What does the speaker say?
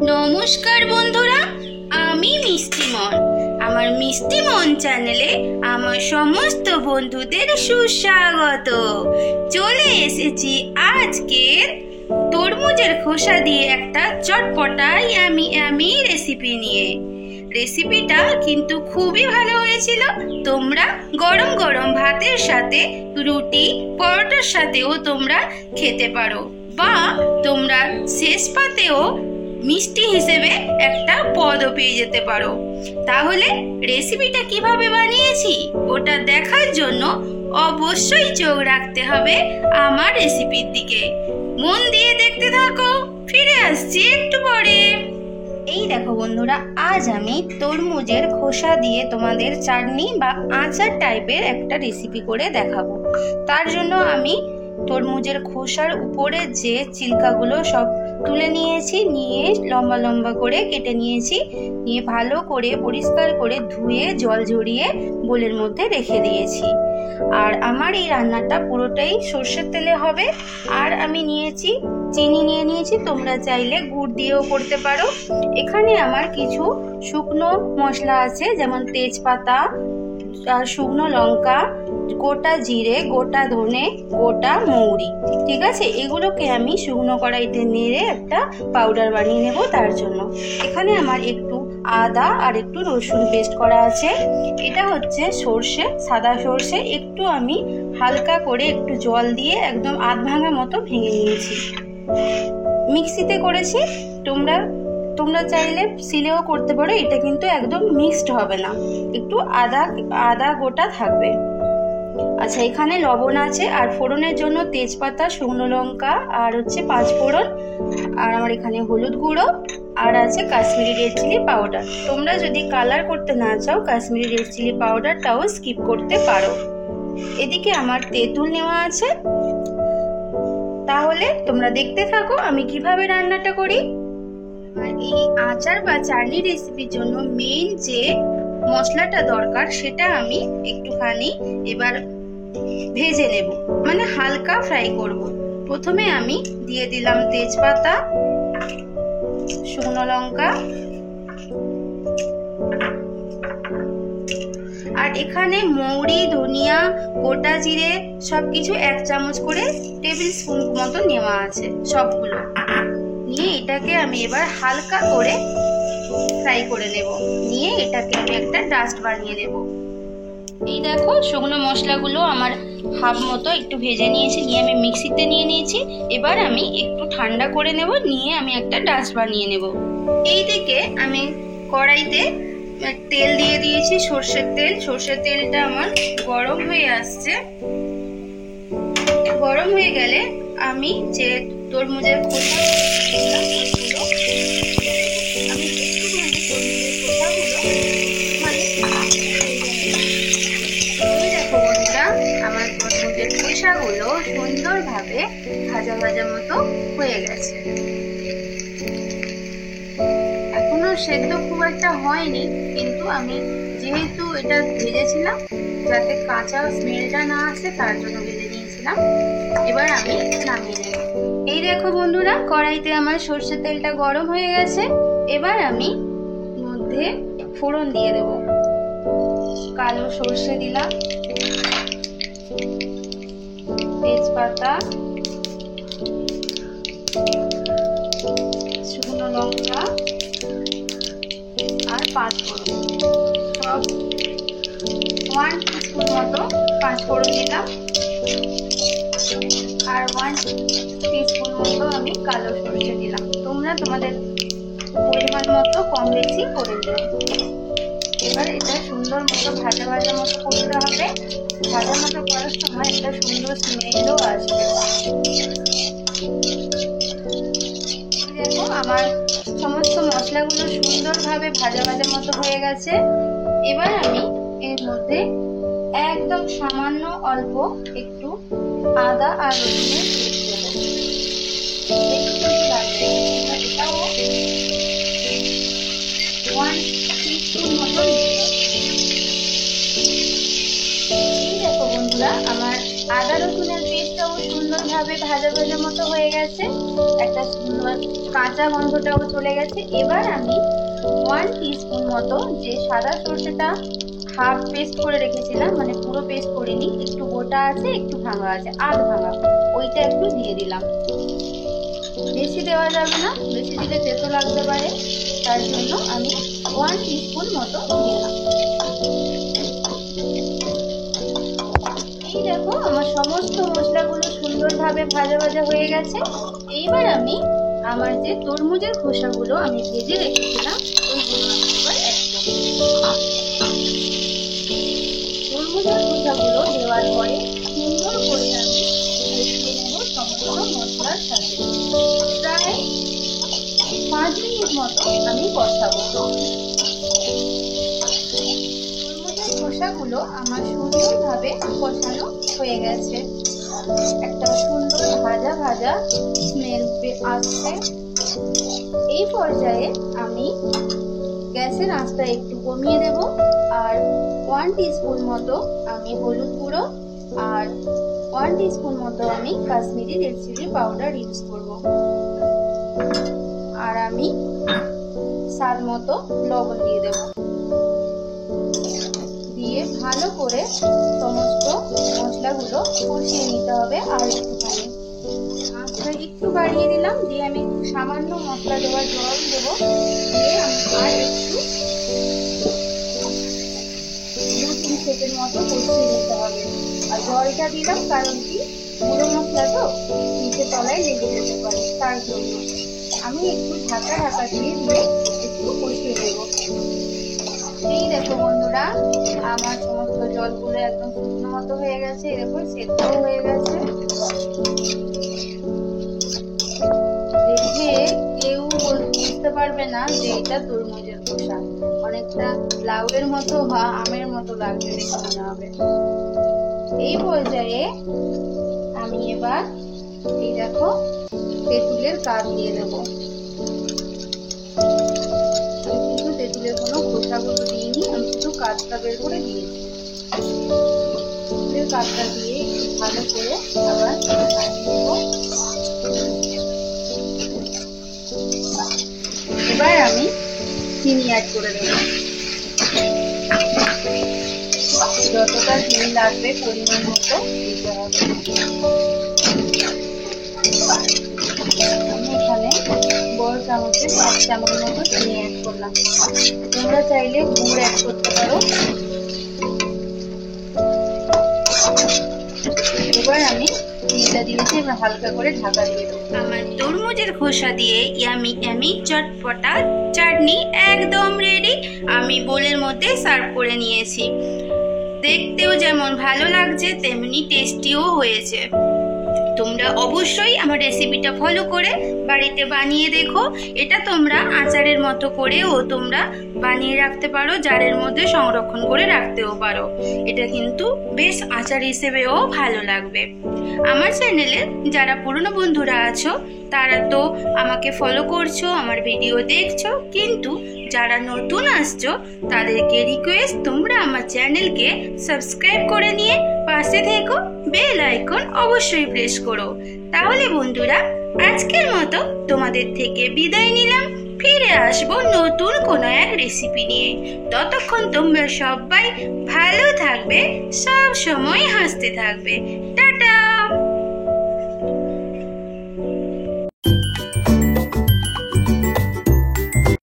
নমস্কার বন্ধুরা, আমি মিষ্টিমন। আমার মিষ্টিমন চ্যানেলে আমার সমস্ত বন্ধুদের সুস্বাগত। চলে এসেছি আজকের তরমুজের খোসা দিয়ে একটা চটপটা ইয়ামি রেসিপি নিয়ে। রেসিপিটা কিন্তু খুবই ভালো হয়েছিল। তোমরা গরম গরম ভাতের সাথে, রুটি পরোটার সাথেও তোমরা খেতে পারো, বা তোমরা শেষ পাতেও মিষ্টি হিসেবে একটা পদও পেয়ে যেতে পারো। তাহলে রেসিপিটা কিভাবে বানিয়েছি ওটা দেখার জন্য অবশ্যই চোখ রাখতে হবে আমার রেসিপির দিকে। মন দিয়ে দেখতে থাকো, ফিরে আসছি একটু পরে। এই দেখো বন্ধুরা, আজ আমি তরমুজের খোসা দিয়ে তোমাদের চাটনি বা আচার টাইপের একটা রেসিপি করে দেখাবো। তার জন্য আমি তরমুজের খোসার উপরে যে ছিলকাগুলো সব তুলে নিয়েছি, নিয়ে লম্বা লম্বা করে কেটে নিয়েছি, নিয়ে ভালো করে পরিষ্কার করে ধুয়ে জল ঝরিয়ে বোলের মধ্যে রেখে দিয়েছি। আর আমার এই রান্নাটা পুরোটাই সর্ষের তেলে হবে। আর আমি চিনি নিয়েছি, তোমরা চাইলে গুড় দিয়েও করতে পারো। এখানে আমার কিছু শুকনো মশলা আছে, যেমন তেজপাতা আর শুকনো লঙ্কা, গোটা জিরে, গোটা ধনে, গোটা মৌরি। ঠিক আছে, এগুলোকে আমি শুকনো কড়াইতে নেড়ে একটা পাউডার বানিয়ে নেব। তার জন্য এখানে আমার একটু আদা আর একটু রসুন পেস্ট করা আছে। এটা হচ্ছে সর্ষে, সাদা সর্ষে। একটু আমি হালকা করে একটু জল দিয়ে একদম আধ ভাঙা মতো ভেঙে নিয়েছি। মিক্সিতে করেছি, তোমরা চাইলে সিলেও করতে পারো। এটা কিন্তু একদম মিক্সড হবে না, একটু আদা গোটা থাকবে। আচ্ছা, এখানে লবণ আছে, আর ফোড়নের জন্য তেজপাতা, শুকনো লঙ্কা আর হচ্ছে 5 ফোড়ন, আর আমার এখানে হলুদ গুঁড়ো, আর আছে কাশ্মীরি রেড চিলি পাউডার। তোমরা যদি কালার করতে না চাও, কাশ্মীরি রেড চিলি পাউডারটাও স্কিপ করতে পারো। এদিকে আমার তেঁতুল নেওয়া আছে। তাহলে তোমরা দেখতে থাকো আমি কিভাবে রান্নাটা করি। আর এই আচার বা চাটনি রেসিপির জন্য মেইন যে মশলাটা দরকার, সেটা আমি একটুখানি এবার ভেজে নেব, মানে হালকা ফ্রাই করব। প্রথমে আমি দিয়ে দিলাম তেজপাতা, শুকনো লঙ্কা, আর এখানে মৌরি, ধনিয়া, গোটা জিরে সবকিছু 1 চামচ করে টেবিল স্পুন মতো নেওয়া আছে। সবগুলো নিয়ে এটাকে আমি এবার হালকা করে ফ্রাই করে নেব। নিয়ে এটাকে আমি একটা ডাস্ট বানিয়ে নেব। এই দেখো, শুকনো মশলাগুলো আমার হাফ মতো একটু ভেজে নিয়েছি, নিয়ে আমি মিক্সিতে নিয়ে নিয়েছি। এবার আমি একটু ঠান্ডা করে নেব, নিয়ে আমি একটা ডাস্ট বানিয়ে নেব। এই দিকে আমি কড়াইতে তেল দিয়ে দিয়েছি, সর্ষের তেল। সর্ষের তেলটা আমার গরম হয়ে আসছে। গরম হয়ে গেলে আমি যে তরমুজের খোসা আমার তরমুজের খোসাগুলো সুন্দরভাবে ভাজা মতো হয়ে গেছে। এখনো সেদ্ধ খুব একটা হয়নি, কিন্তু আমি যেহেতু এটা ভেজেছিলাম যাতে কাঁচা স্মেলটা না আসে, তার জন্য ভেজে নিয়েছিলাম। এবার আমি নামিয়ে নেব। এই দেখো বন্ধুরা, কড়াইতে আমার সর্ষের তেলটা গরম হয়ে গেছে। এবার আমি মধ্যে ফোড়ন দিয়ে দেব। কালো সর্ষে দিলাম, তেজপাতা, শুকনো লঙ্কা আর 5 ফোড়ন, সব 1 টিস্পুন মতো 5 ফোড়ন দিলাম, আর 1 টিস্পুন মতো আমি কালো সর্ষে দিলাম। তোমরা তোমাদের পরিমাণ মতো কম বেশি করে দিলাম। এবার এটা সুন্দর মতো ভাজা মতো করতে হবে। ভাজা মতো করার সময় একটা সুন্দর স্মেলও আসবে। দেখো, আমার সমস্ত মশলাগুলো সুন্দরভাবে ভাজা মতো হয়ে গেছে। এবার আমি এর মধ্যে একদম সামান্য অল্প একটু আদা আর রসুনের পেস্ট দেবো। এটাও 1 টিস্পুন মতো। এই দেখো বন্ধুরা, আমার আদা রসুনের পেস্টটাও সুন্দরভাবে ভাবে ভাজা ভাজা মতো হয়ে গেছে, একটা কাঁচা গন্ধটাও চলে গেছে। এবার আমি 1 টিস্পুন মতো যে সাদা সর্ষেটা হাফ পেস্ট করে রেখেছিলাম, মানে পুরো পেস্ট করিনি, একটু গোটা আছে একটু ভাঙা আছে, আধ ভাঙা, ওইটা একটু দিয়ে দিলাম। বেশি দেওয়া যাবে না, বেশি দিলে তেতো লাগতে পারে, তার জন্য আমি 1 টিস্পুন মতো দিলাম। এই দেখো আমার সমস্ত মশলাগুলো সুন্দরভাবে ভাজা ভাজা হয়ে গেছে। এইবার আমি আমার যে তরমুজের খোসাগুলো আমি ভেজে রেখেছিলাম ওইগুলো এবার অ্যাড করব। তরমুজের খোসাগুলো দেওয়ার পরে সুন্দর করে আমি কষিয়ে নেব সমস্ত মশলার সাথে। প্রায় 5 মিনিট মতো আমি কষাবো। তরমুজের খোসাগুলো আমার সুন্দরভাবে কষানো হয়ে গেছে, একটা সুন্দর ভাজা ভাজা স্মেল আসছে। এই পর্যায়ে আমি গ্যাসের আঁচটা একটু কমিয়ে দেব, আর 1 টিস্পুন মতো আমি হলুদ গুঁড়ো আর 1 টিস্পুন মতো আমি Kashmiri red chilli powder use করব, আর আমি স্বাদ মতো লবণ দিয়ে দেব। দিয়ে ভালো করে সমস্ত মশলাগুলো কষিয়ে নিতে হবে। আর একটুখানি আঁচটা একটু বাড়িয়ে দিলাম, দিয়ে আমি সামান্য মশলা দেওয়ার জল দেবো, দিয়ে আমি আর একটু 2-3 সেকেন্ড মতো কষিয়ে নিতে হবে। আর জলটা দিলাম কারণ কি গুঁড়ো মশলা তো নিচে তলায় লেগে যেতে পারে, তার জন্য আমি একটু ঢাকা দিয়ে দিয়ে একটু কষিয়ে দেবো। এই দেখো বন্ধুরা, আমার সমস্ত জলগুলো একদম শুকনো মতো হয়ে গেছে, এরকম সেদ্ধ হয়ে গেছে। দেখে কেউ বুঝতে পারবে না যে এটা তরমুজের খোসা, অনেকটা লাউয়ের মতো বা আমের মতো লাগবে, দেখে মনে হবে। এই পর্যায়ে আমি এবার এই দেখো তেঁতুলের কাপ দিয়ে দেবো। কিন্তু তেঁতুলের কোনো খোসাগুলো দিইনি, আমি শুধু কাঠটা বের করে দিয়েছি। তেঁতুলের কাঠটা দিয়ে ভালো করে আবার দেবো। এবার আমি চিনি অ্যাড করে দেবো, যতটা চিনি লাগবে পরিমাণ মতো দিতে হবে। আমি এখানে বড় চামচে 1 চামচ মতো চিনি অ্যাড করলাম, তোমরা চাইলে গুড় অ্যাড করতে পারো। এবার আমি চিনিটা দিয়েছি, এবার হালকা করে ঢাকা দিয়ে দেবো। আমার তরমুজের খোসা দিয়ে ইয়ামি ইয়ামি চটপটা চাটনি একদম রেডি। আমি বোলের মধ্যে সার্ভ করে নিয়েছি। দেখতেও যেমন ভালো লাগছে তেমনি টেস্টিও হয়েছে। তোমরা অবশ্যই আমার রেসিপিটা ফলো করে বাড়িতে বানিয়ে দেখো। এটা তোমরা আচারের মতো করেও তোমরা বানিয়ে রাখতে পারো, জারের মধ্যে সংরক্ষণ করে রাখতেও পারো। এটা কিন্তু বেশ আচার হিসেবেও ভালো লাগবে। আমার চ্যানেলে যারা পুরনো বন্ধুরা আছো তারা তো আমাকে ফলো করছো, আমার ভিডিও দেখছো, কিন্তু যারা নতুন আসছো তাদেরকে রিকোয়েস্ট তোমরা আমার চ্যানেলকে সাবস্ক্রাইব করে নিয়ে পাশে থেকো, বেল আইকন অবশ্যই প্রেস করো। তাহলে বন্ধুরা আজকের মতো তোমাদের থেকে বিদায় নিলাম, ফিরে আসবো নতুন কোনো এক রেসিপি নিয়ে। ততক্ষণ তোমরা সবাই ভালো থাকবে, সব সময় হাসতে থাকবে। টাটা।